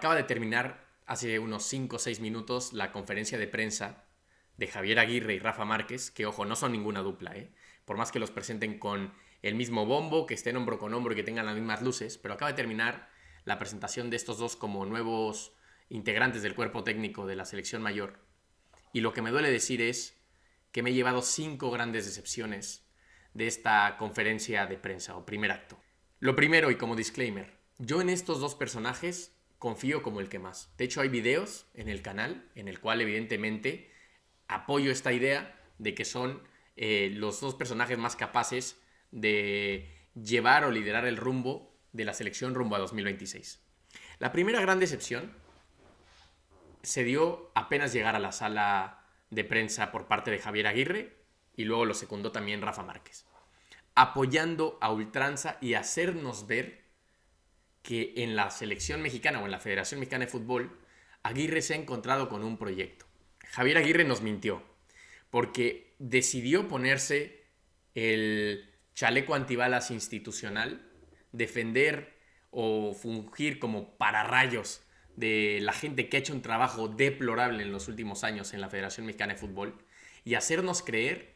acaba de terminar hace unos 5 o 6 minutos la conferencia de prensa de Javier Aguirre y Rafa Márquez, que ojo, no son ninguna dupla, ¿eh? Por más que los presenten con el mismo bombo, que estén hombro con hombro y que tengan las mismas luces, pero acaba de terminar la presentación de estos dos como nuevos integrantes del cuerpo técnico de la selección mayor. Y lo que me duele decir es que me he llevado 5 grandes decepciones de esta conferencia de prensa o primer acto. Lo primero, y como disclaimer, yo en estos dos personajes confío como el que más. De hecho, hay videos en el canal en el cual evidentemente apoyo esta idea de que son los dos personajes más capaces de llevar o liderar el rumbo de la selección rumbo a 2026. La primera gran decepción se dio apenas llegar a la sala de prensa por parte de Javier Aguirre y luego lo secundó también Rafa Márquez, apoyando a ultranza y hacernos ver que en la selección mexicana o en la Federación Mexicana de Fútbol Aguirre se ha encontrado con un proyecto. Javier Aguirre nos mintió porque decidió ponerse el chaleco antibalas institucional, defender o fungir como pararrayos de la gente que ha hecho un trabajo deplorable en los últimos años en la Federación Mexicana de Fútbol y hacernos creer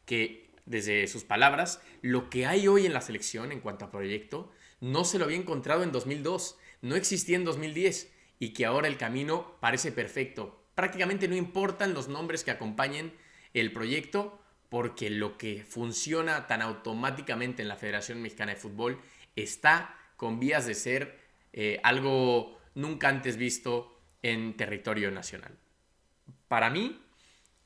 que, desde sus palabras, lo que hay hoy en la selección en cuanto a proyecto no se lo había encontrado en 2002, no existía en 2010 y que ahora el camino parece perfecto. Prácticamente no importan los nombres que acompañen el proyecto porque lo que funciona tan automáticamente en la Federación Mexicana de Fútbol está con vías de ser algo nunca antes visto en territorio nacional. Para mí,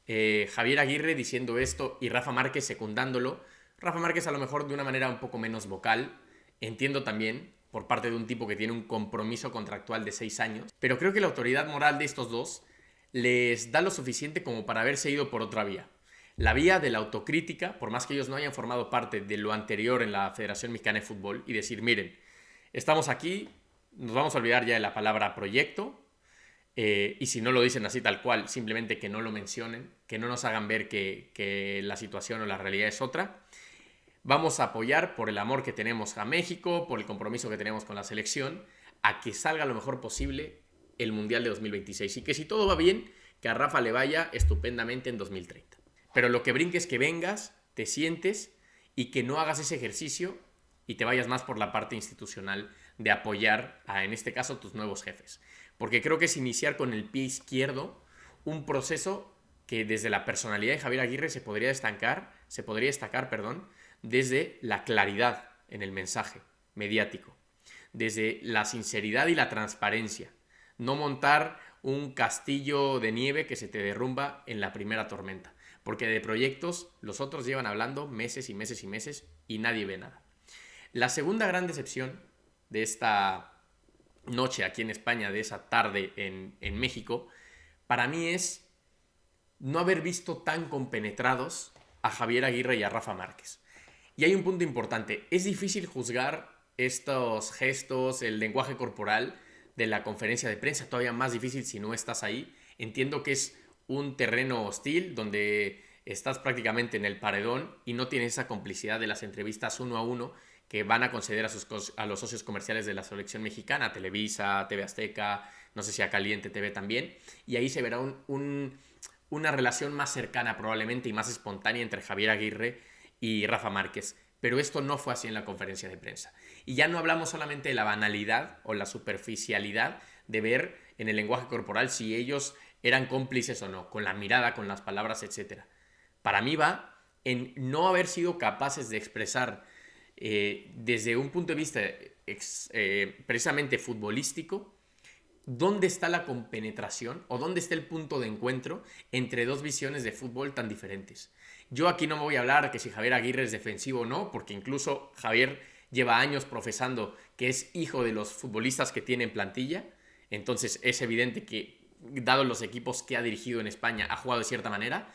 Javier Aguirre diciendo esto y Rafa Márquez secundándolo, Rafa Márquez a lo mejor de una manera un poco menos vocal, entiendo también por parte de un tipo que tiene un compromiso contractual de 6 años, pero creo que la autoridad moral de estos dos les da lo suficiente como para haberse ido por otra vía. La vía de la autocrítica, por más que ellos no hayan formado parte de lo anterior en la Federación Mexicana de Fútbol, y decir, miren, estamos aquí, nos vamos a olvidar ya de la palabra proyecto, y si no lo dicen así tal cual, simplemente que no lo mencionen, que no nos hagan ver que la situación o la realidad es otra. Vamos a apoyar por el amor que tenemos a México, por el compromiso que tenemos con la selección, a que salga lo mejor posible el Mundial de 2026. Y que si todo va bien, que a Rafa le vaya estupendamente en 2030. Pero lo que brinque es que vengas, te sientes y que no hagas ese ejercicio y te vayas más por la parte institucional de apoyar a, en este caso, tus nuevos jefes. Porque creo que es iniciar con el pie izquierdo un proceso que desde la personalidad de Javier Aguirre se podría destacar, desde la claridad en el mensaje mediático, desde la sinceridad y la transparencia. No montar un castillo de nieve que se te derrumba en la primera tormenta. Porque de proyectos los otros llevan hablando meses y meses y meses y nadie ve nada. La segunda gran decepción de esta noche aquí en España, de esa tarde en México, para mí es no haber visto tan compenetrados a Javier Aguirre y a Rafa Márquez. Y hay un punto importante, es difícil juzgar estos gestos, el lenguaje corporal de la conferencia de prensa, todavía más difícil si no estás ahí. Entiendo que es un terreno hostil donde estás prácticamente en el paredón y no tienes esa complicidad de las entrevistas uno a uno que van a conceder a los socios comerciales de la selección mexicana, Televisa, TV Azteca, no sé si a Caliente TV también, y ahí se verá una relación más cercana probablemente y más espontánea entre Javier Aguirre y Rafa Márquez. Pero esto no fue así en la conferencia de prensa. Y ya no hablamos solamente de la banalidad o la superficialidad de ver en el lenguaje corporal si ellos eran cómplices o no, con la mirada, con las palabras, etc. Para mí va en no haber sido capaces de expresar desde un punto de vista precisamente futbolístico dónde está la compenetración o dónde está el punto de encuentro entre dos visiones de fútbol tan diferentes. Yo aquí no me voy a hablar que si Javier Aguirre es defensivo o no, porque incluso Javier lleva años profesando que es hijo de los futbolistas que tiene en plantilla, entonces es evidente que, dado los equipos que ha dirigido en España, ha jugado de cierta manera,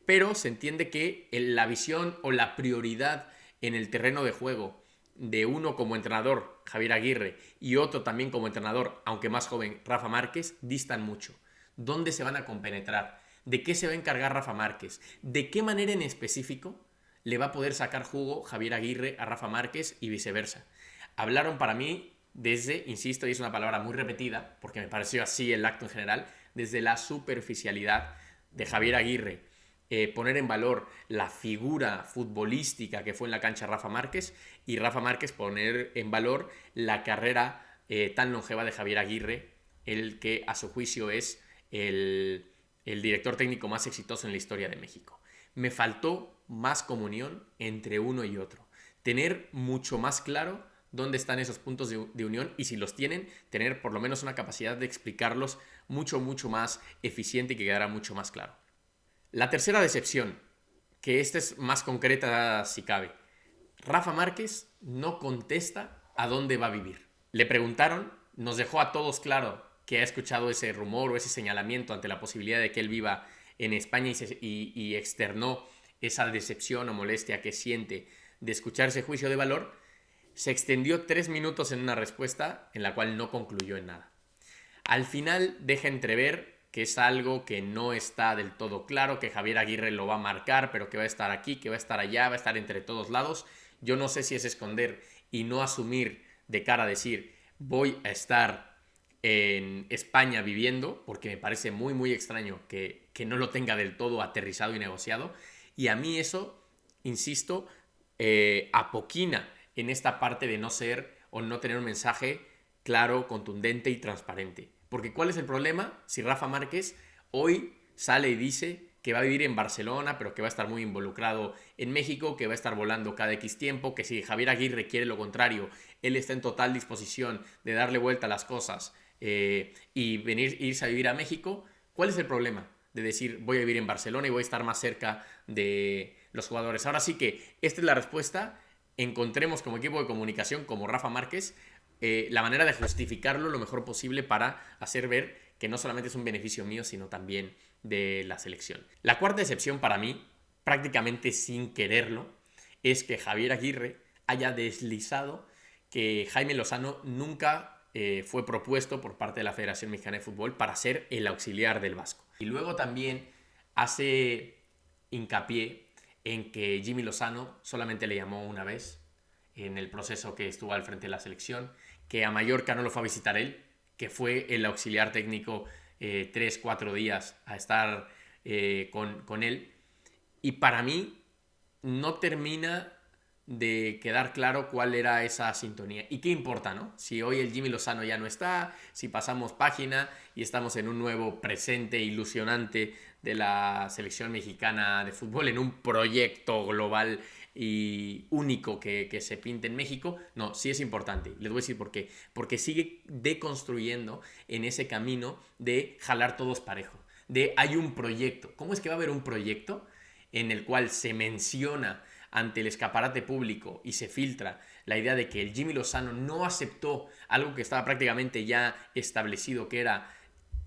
pero se entiende que la visión o la prioridad en el terreno de juego de uno como entrenador, Javier Aguirre, y otro también como entrenador, aunque más joven, Rafa Márquez, distan mucho. ¿Dónde se van a compenetrar? ¿De qué se va a encargar Rafa Márquez? ¿De qué manera en específico le va a poder sacar jugo Javier Aguirre a Rafa Márquez y viceversa? Hablaron para mí desde, insisto, y es una palabra muy repetida, porque me pareció así el acto en general, desde la superficialidad de Javier Aguirre, poner en valor la figura futbolística que fue en la cancha Rafa Márquez, y Rafa Márquez poner en valor la carrera tan longeva de Javier Aguirre, el que a su juicio es el director técnico más exitoso en la historia de México. Me faltó más comunión entre uno y otro. Tener mucho más claro dónde están esos puntos de unión, y si los tienen, tener por lo menos una capacidad de explicarlos mucho más eficiente y que quedara mucho más claro. La tercera decepción, que esta es más concreta si cabe. Rafa Márquez no contesta a dónde va a vivir. Le preguntaron, nos dejó a todos claro que ha escuchado ese rumor o ese señalamiento ante la posibilidad de que él viva en España, y externó esa decepción o molestia que siente de escuchar ese juicio de valor. Se extendió 3 minutos en una respuesta en la cual no concluyó en nada. Al final deja entrever que es algo que no está del todo claro, que Javier Aguirre lo va a marcar, pero que va a estar aquí, que va a estar allá, va a estar entre todos lados. Yo no sé si es esconder y no asumir de cara a decir voy a estar en España viviendo, porque me parece muy extraño que no lo tenga del todo aterrizado y negociado. Y a mí eso, insisto, apoquina en esta parte de no ser o no tener un mensaje claro, contundente y transparente. Porque ¿cuál es el problema? Si Rafa Márquez hoy sale y dice que va a vivir en Barcelona, pero que va a estar muy involucrado en México, que va a estar volando cada X tiempo, que si Javier Aguirre quiere lo contrario, él está en total disposición de darle vuelta a las cosas y irse a vivir a México. ¿Cuál es el problema de decir voy a vivir en Barcelona y voy a estar más cerca de los jugadores? Ahora sí que esta es la respuesta. Encontremos como equipo de comunicación, como Rafa Márquez, la manera de justificarlo lo mejor posible para hacer ver que no solamente es un beneficio mío, sino también de la selección. La cuarta excepción para mí, prácticamente sin quererlo, es que Javier Aguirre haya deslizado que Jaime Lozano nunca fue propuesto por parte de la Federación Mexicana de Fútbol para ser el auxiliar del Vasco. Y luego también hace hincapié en que Jimmy Lozano solamente le llamó una vez en el proceso que estuvo al frente de la selección, que a Mallorca no lo fue a visitar él, que fue el auxiliar técnico 3-4 días a estar con él. Y para mí no termina de quedar claro cuál era esa sintonía. ¿Y qué importa, no? Si hoy el Jimmy Lozano ya no está, si pasamos página y estamos en un nuevo presente ilusionante de la selección mexicana de fútbol, en un proyecto global y único que se pinta en México. No, sí es importante. Les voy a decir por qué. Porque sigue deconstruyendo en ese camino de jalar todos parejo. De hay un proyecto. ¿Cómo es que va a haber un proyecto en el cual se menciona ante el escaparate público y se filtra la idea de que el Jimmy Lozano no aceptó algo que estaba prácticamente ya establecido, que era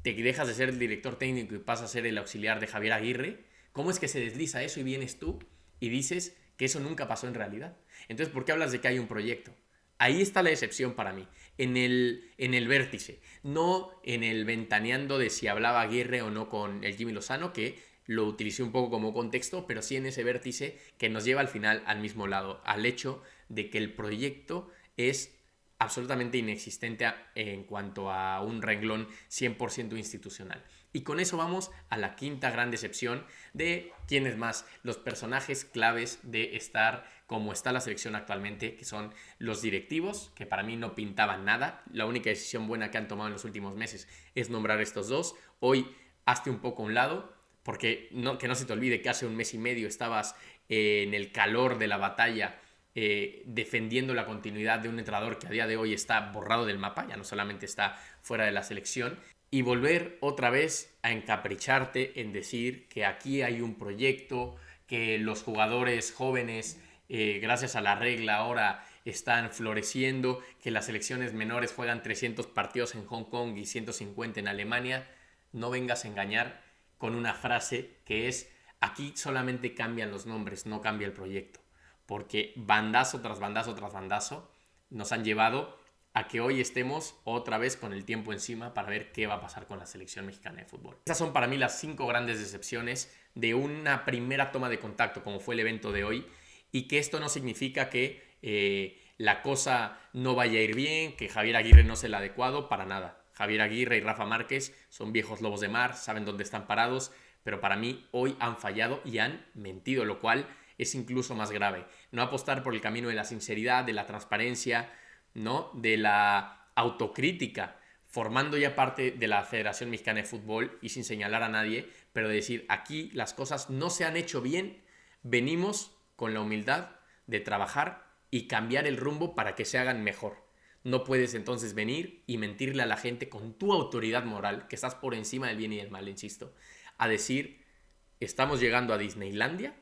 te dejas de ser el director técnico y pasas a ser el auxiliar de Javier Aguirre? ¿Cómo es que se desliza eso y vienes tú y dices que eso nunca pasó en realidad? Entonces, ¿por qué hablas de que hay un proyecto? Ahí está la excepción para mí, en el vértice, no en el ventaneando de si hablaba Aguirre o no con el Jimmy Lozano, que lo utilicé un poco como contexto, pero sí en ese vértice que nos lleva al final al mismo lado, al hecho de que el proyecto es absolutamente inexistente en cuanto a un renglón 100% institucional. Y con eso vamos a la quinta gran decepción de quiénes más, los personajes claves de estar como está la selección actualmente, que son los directivos, que para mí no pintaban nada. La única decisión buena que han tomado en los últimos meses es nombrar estos dos. Hoy hazte un poco a un lado, porque que no se te olvide que hace un mes y medio estabas en el calor de la batalla defendiendo la continuidad de un entrenador que a día de hoy está borrado del mapa, ya no solamente está fuera de la selección, y volver otra vez a encapricharte en decir que aquí hay un proyecto, que los jugadores jóvenes, gracias a la regla ahora están floreciendo, que las selecciones menores juegan 300 partidos en Hong Kong y 150 en Alemania. No vengas a engañar con una frase que es: aquí solamente cambian los nombres, no cambia el proyecto. Porque bandazo tras bandazo tras bandazo nos han llevado a que hoy estemos otra vez con el tiempo encima para ver qué va a pasar con la selección mexicana de fútbol. Esas son para mí las 5 grandes decepciones de una primera toma de contacto como fue el evento de hoy, y que esto no significa que la cosa no vaya a ir bien, que Javier Aguirre no es el adecuado, para nada. Javier Aguirre y Rafa Márquez son viejos lobos de mar, saben dónde están parados, pero para mí hoy han fallado y han mentido, lo cual es incluso más grave. No apostar por el camino de la sinceridad, de la transparencia, ¿no? De la autocrítica, formando ya parte de la Federación Mexicana de Fútbol y sin señalar a nadie, pero decir, aquí las cosas no se han hecho bien, venimos con la humildad de trabajar y cambiar el rumbo para que se hagan mejor. No puedes entonces venir y mentirle a la gente con tu autoridad moral, que estás por encima del bien y del mal, insisto, a decir, estamos llegando a Disneylandia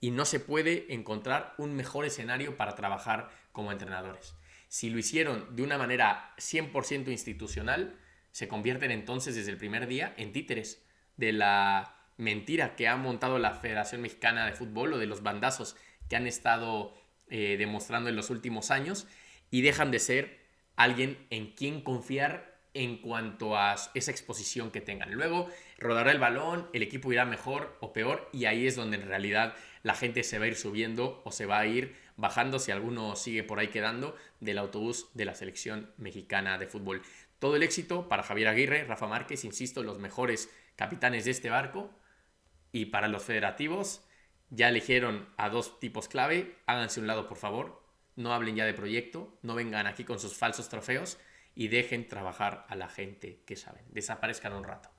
y no se puede encontrar un mejor escenario para trabajar como entrenadores. Si lo hicieron de una manera 100% institucional, se convierten entonces desde el primer día en títeres de la mentira que ha montado la Federación Mexicana de Fútbol o de los bandazos que han estado demostrando en los últimos años y dejan de ser alguien en quien confiar en cuanto a esa exposición que tengan. Luego rodará el balón, el equipo irá mejor o peor y ahí es donde en realidad la gente se va a ir subiendo o se va a ir bajando, si alguno sigue por ahí quedando, del autobús de la selección mexicana de fútbol. Todo el éxito para Javier Aguirre, Rafa Márquez, insisto, los mejores capitanes de este barco. Y para los federativos, ya eligieron a dos tipos clave, háganse un lado por favor, no hablen ya de proyecto, no vengan aquí con sus falsos trofeos y dejen trabajar a la gente que saben. Desaparezcan un rato.